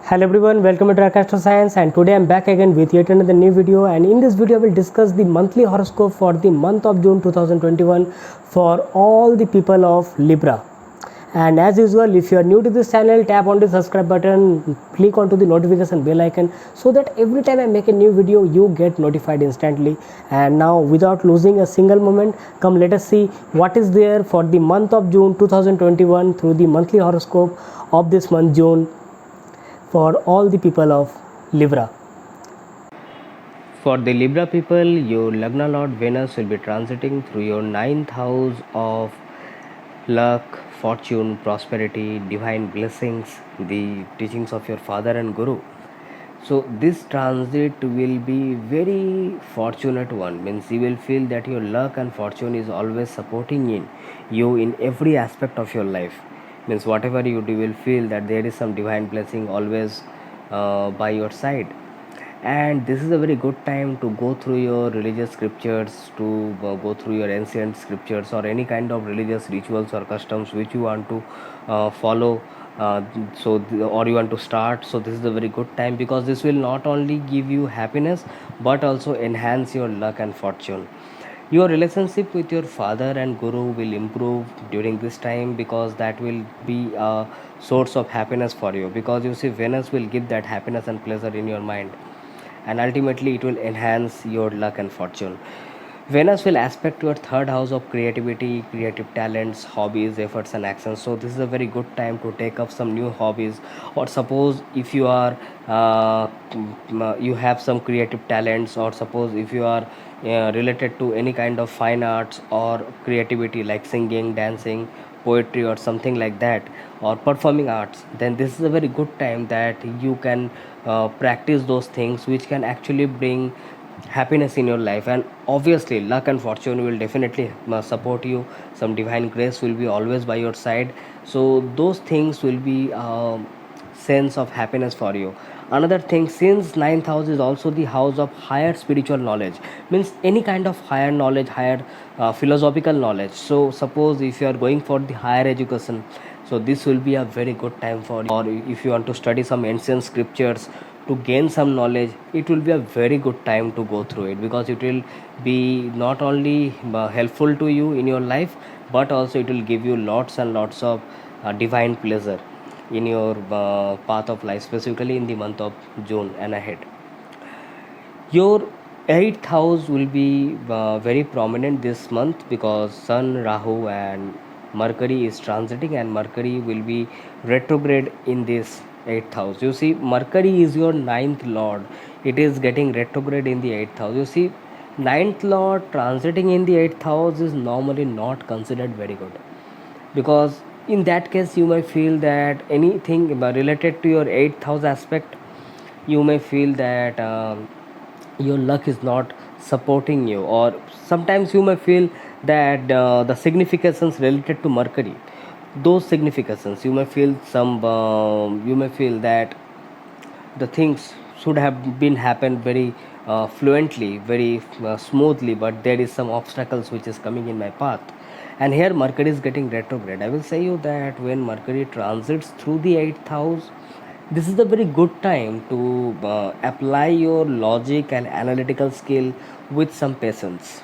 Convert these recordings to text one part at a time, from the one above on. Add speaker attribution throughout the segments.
Speaker 1: Hello everyone, welcome to Track Astro Science, and today I'm back again with yet another new video. And in this video I will discuss the monthly horoscope for the month of June 2021 for all the people of Libra. And as usual, if you are new to this channel, tap on the subscribe button, click onto the notification bell icon so that every time I make a new video you get notified instantly. And now without losing a single moment, come let us see what is there for the month of June 2021 through the monthly horoscope of this month June for all the people of Libra.
Speaker 2: For the Libra people, your Lagna Lord Venus will be transiting through your 9th house of luck, fortune, prosperity, divine blessings, the teachings of your father and guru. So this transit will be very fortunate one, means you will feel that your luck and fortune is always supporting you in every aspect of your life. Means whatever you do, you will feel that there is some divine blessing always by your side. And this is a very good time to go through your religious scriptures, to go through your ancient scriptures or any kind of religious rituals or customs which you want to follow, or you want to start. So this is a very good time, because this will not only give you happiness but also enhance your luck and fortune. Your relationship with your father and guru will improve during this time, because that will be a source of happiness for you, because you see Venus will give that happiness and pleasure in your mind, and ultimately it will enhance your luck and fortune. Venus will aspect your third house of creativity, creative talents, hobbies, efforts, and actions. So this is a very good time to take up some new hobbies. Or suppose if you are you have some creative talents, or suppose if you are related to any kind of fine arts or creativity like singing, dancing, poetry, or something like that, or performing arts, then this is a very good time that you can practice those things which can actually bring happiness in your life. And obviously luck and fortune will definitely support you. Some divine grace will be always by your side, so those things will be sense of happiness for you. Another thing, since ninth house is also the house of higher spiritual knowledge, means any kind of higher knowledge, higher philosophical knowledge. So suppose if you are going for the higher education, so this will be a very good time for you. Or if you want to study some ancient scriptures to gain some knowledge, it will be a very good time to go through it, because it will be not only helpful to you in your life, but also it will give you lots and lots of divine pleasure in your path of life, specifically in the month of June and ahead. Your eighth house will be very prominent this month, because Sun, Rahu, and Mercury is transiting, and Mercury will be retrograde in this eighth house. You see, Mercury is your ninth lord. It is getting retrograde in the eighth house. You see, ninth lord transiting in the eighth house is normally not considered very good, because in that case you may feel that anything related to your eighth house aspect, you may feel that your luck is not supporting you, or sometimes you may feel that the significations related to Mercury, those significations you may feel some you may feel that the things should have been happened very fluently, very smoothly, but there is some obstacles which is coming in my path. And here Mercury is getting retrograde. I will say you that when Mercury transits through the eighth house, this is a very good time to apply your logic and analytical skill with some patience.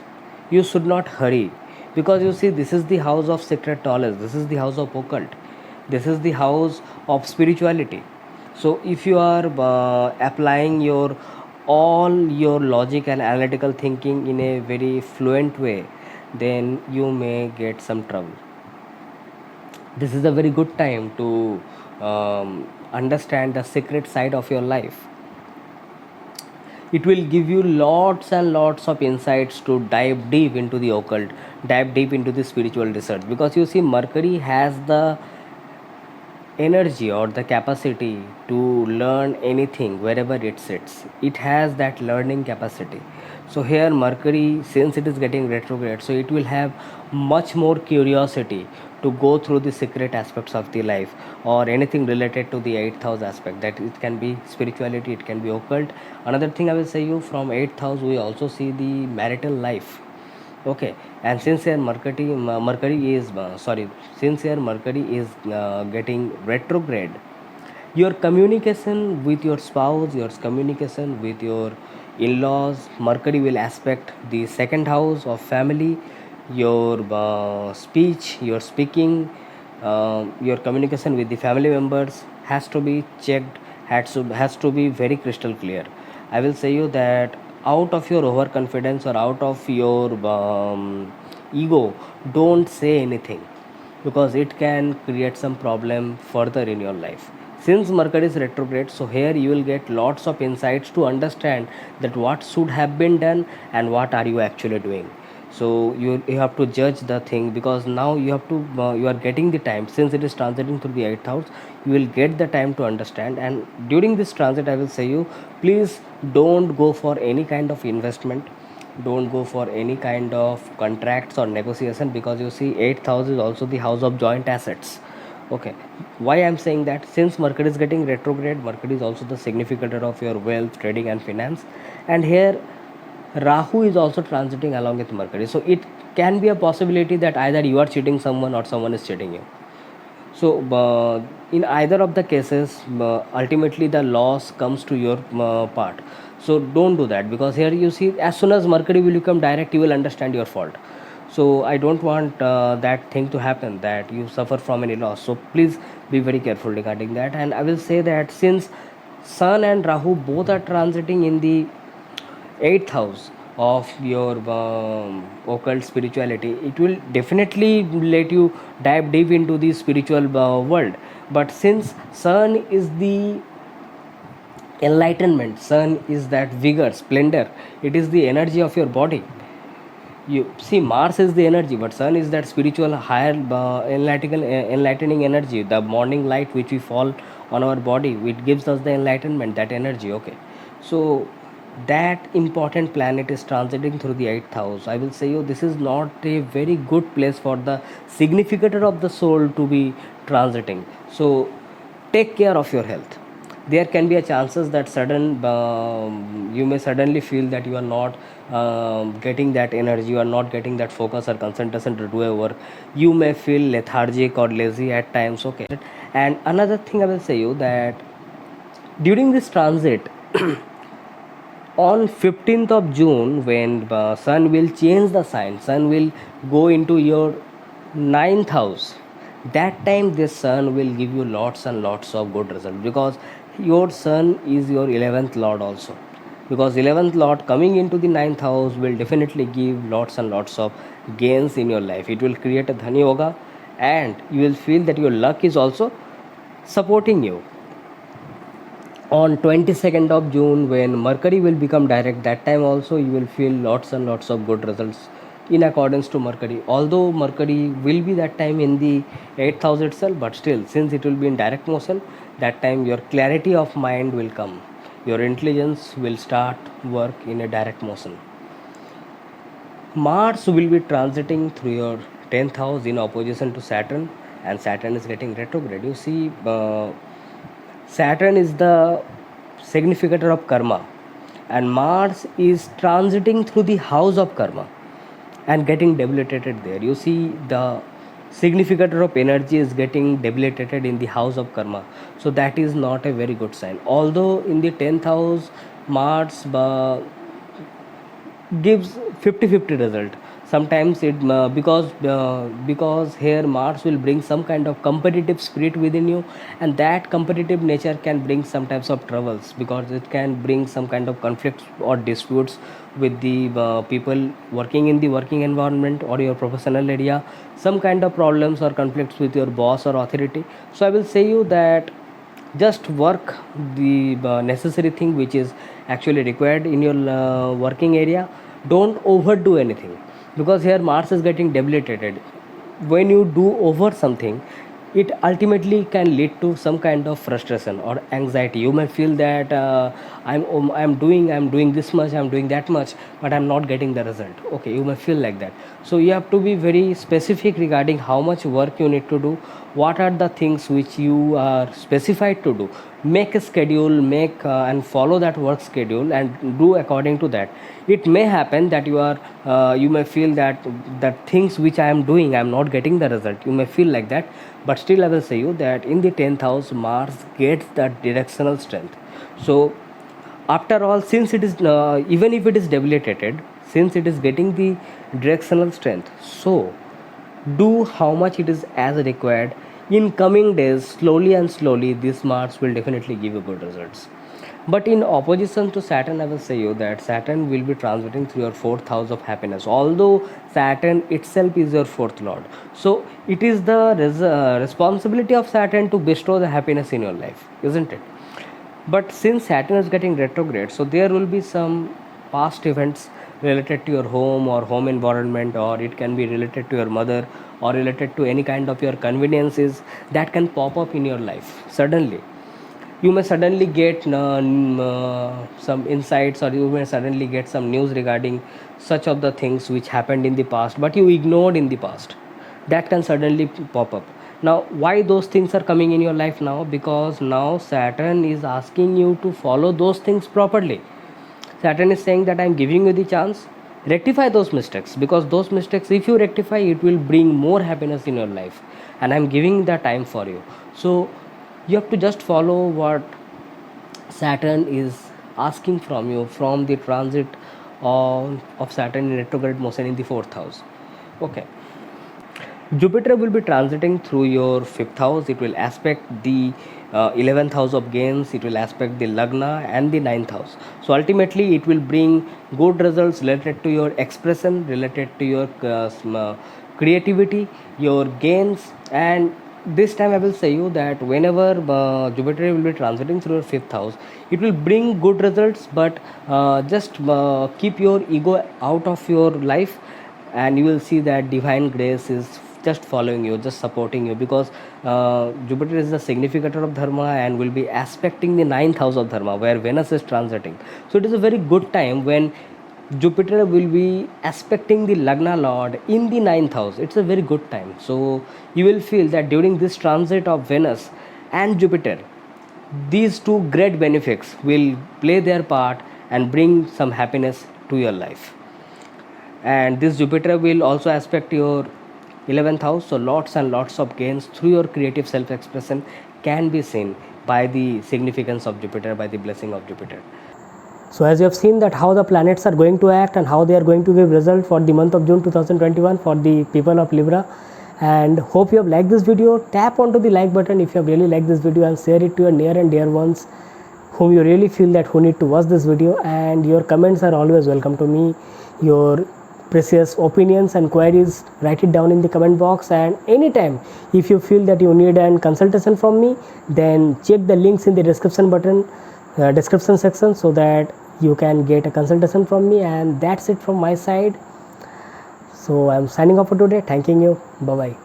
Speaker 2: You should not hurry, because you see, this is the house of secret knowledge, this is the house of occult, this is the house of spirituality. So if you are applying your all your logic and analytical thinking in a very fluent way, then you may get some trouble. This is a very good time to understand the secret side of your life. It will give you lots and lots of insights to dive deep into the occult, dive deep into the spiritual research, because you see Mercury has the energy or the capacity to learn anything wherever it sits. It has that learning capacity. So here Mercury, since it is getting retrograde, so it will have much more curiosity to go through the secret aspects of the life, or anything related to the eighth house aspect, that it can be spirituality, it can be occult. Another thing I will say you, from eighth house we also see the marital life. Okay, and since here Mercury is sorry, since here Mercury is getting retrograde, Your communication with your spouse, your communication with your in-laws. Mercury will aspect the second house of family, your speech, your speaking, your communication with the family members has to be checked, has to be very crystal clear. I will say you that out of your overconfidence or out of your ego, don't say anything, because it can create some problem further in your life. Since Mercury is retrograde, so here you will get lots of insights to understand that what should have been done and what are you actually doing. So you have to judge the thing, because now you have to you are getting the time, since it is transiting through the 8th house, you will get the time to understand. And during this transit, I will say you, please don't go for any kind of investment, don't go for any kind of contracts or negotiation, because you see 8th house is also the house of joint assets. Okay, why I'm saying that, since Mercury is getting retrograde, Mercury is also the significator of your wealth, trading and finance, and here Rahu is also transiting along with Mercury. So it can be a possibility that either you are cheating someone or someone is cheating you. So in either of the cases, ultimately the loss comes to your part. So don't do that, because here you see, as soon as Mercury will become direct, you will understand your fault. So I don't want that thing to happen, that you suffer from any loss. So please be very careful regarding that. And I will say that since Sun and Rahu both are transiting in the 8th house of your occult spirituality, it will definitely let you dive deep into the spiritual world. But since Sun is the enlightenment, Sun is that vigor, splendor, it is the energy of your body. You see, Mars is the energy, but Sun is that spiritual higher enlightening energy, the morning light which we fall on our body, which gives us the enlightenment, that energy. Okay, so that important planet is transiting through the 8th house. I will say you, this is not a very good place for the significator of the soul to be transiting. So take care of your health. There can be a chances that sudden you may suddenly feel that you are not getting that energy, you are not getting that focus or concentration to do a work. You may feel lethargic or lazy at times. Okay, and another thing I will say you, that during this transit on 15th of June, when Sun will change the sign, Sun will go into your 9th house. That time this Sun will give you lots and lots of good results, because your Sun is your 11th Lord also. Because 11th Lord coming into the 9th house will definitely give lots and lots of gains in your life. It will create a Dhani Yoga, and you will feel that your luck is also supporting you. On 22nd of June, when Mercury will become direct, that time also you will feel lots and lots of good results in accordance to Mercury. Although Mercury will be that time in the 8th house itself, but still, since it will be in direct motion, that time your clarity of mind will come. Your intelligence will start work in a direct motion. Mars will be transiting through your 10th house in opposition to Saturn, and Saturn is getting retrograde. You see, Saturn is the significator of karma, and Mars is transiting through the house of karma and getting debilitated there. You see, the significator of energy is getting debilitated in the house of karma, so that is not a very good sign. Although in the 10th house, Mars gives 50-50 result. Sometimes it because here Mars will bring some kind of competitive spirit within you, and that competitive nature can bring some types of troubles, because it can bring some kind of conflicts or disputes with the people working in the working environment or your professional area, some kind of problems or conflicts with your boss or authority. So I will say you that just work the necessary thing which is actually required in your working area. Don't overdo anything, because here Mars is getting debilitated. When you do over something, it ultimately can lead to some kind of frustration or anxiety. You may feel that I'm doing this much, I'm doing that much, but I'm not getting the result. Okay, you may feel like that. So you have to be very specific regarding how much work you need to do, what are the things which you are specified to do. make a schedule, make and follow that work schedule and do according to that. It may happen that you may feel that things which I am doing, I am not getting the result. You may feel like that, but still I will say you that in the 10th house Mars gets that directional strength. So after all, since it is even if it is debilitated, since it is getting the directional strength, so do how much it is as required. In coming days, slowly and slowly this Mars will definitely give you good results. But in opposition to Saturn, I will say you that Saturn will be transiting through your fourth house of happiness, although Saturn itself is your fourth lord. So it is the responsibility of Saturn to bestow the happiness in your life, isn't it? But since Saturn is getting retrograde, so there will be some past events related to your home or home environment, or it can be related to your mother or related to any kind of your conveniences that can pop up in your life suddenly. You may suddenly get some insights, or you may suddenly get some news regarding such of the things which happened in the past but you ignored in the past. That can suddenly pop up. Now why those things are coming in your life now? Because now Saturn is asking you to follow those things properly. Saturn is saying that I'm giving you the chance, rectify those mistakes, because those mistakes, if you rectify, it will bring more happiness in your life, and I'm giving the time for you. So you have to just follow what Saturn is asking from you from the transit of Saturn in retrograde motion in the fourth house. Okay. Jupiter will be transiting through your fifth house. It will aspect the 11th house of gains. It will aspect the Lagna and the ninth house. So ultimately, it will bring good results related to your expression, related to your creativity, your gains. And this time, I will say you that whenever Jupiter will be transiting through your fifth house, it will bring good results. But just keep your ego out of your life, and you will see that divine grace is just following you, just supporting you, because Jupiter is the significator of dharma and will be aspecting the ninth house of dharma where Venus is transiting. So it is a very good time when Jupiter will be aspecting the Lagna Lord in the ninth house. It's a very good time. So you will feel that during this transit of Venus and Jupiter, these two great benefits will play their part and bring some happiness to your life. And this Jupiter will also aspect your 11th house, so lots and lots of gains through your creative self expression can be seen by the significance of Jupiter, by the blessing of Jupiter.
Speaker 1: So as you have seen that how the planets are going to act and how they are going to give result for the month of June 2021 for the people of Libra, and hope you have liked this video. Tap onto the like button if you have really liked this video and share it to your near and dear ones whom you really feel that who need to watch this video. And your comments are always welcome to me. Your precious opinions and queries, write it down in the comment box. And anytime if you feel that you need a consultation from me, then check the links in the description button, description section, so that you can get a consultation from me. And that's it from my side. So I'm signing off for today, thanking you. Bye bye.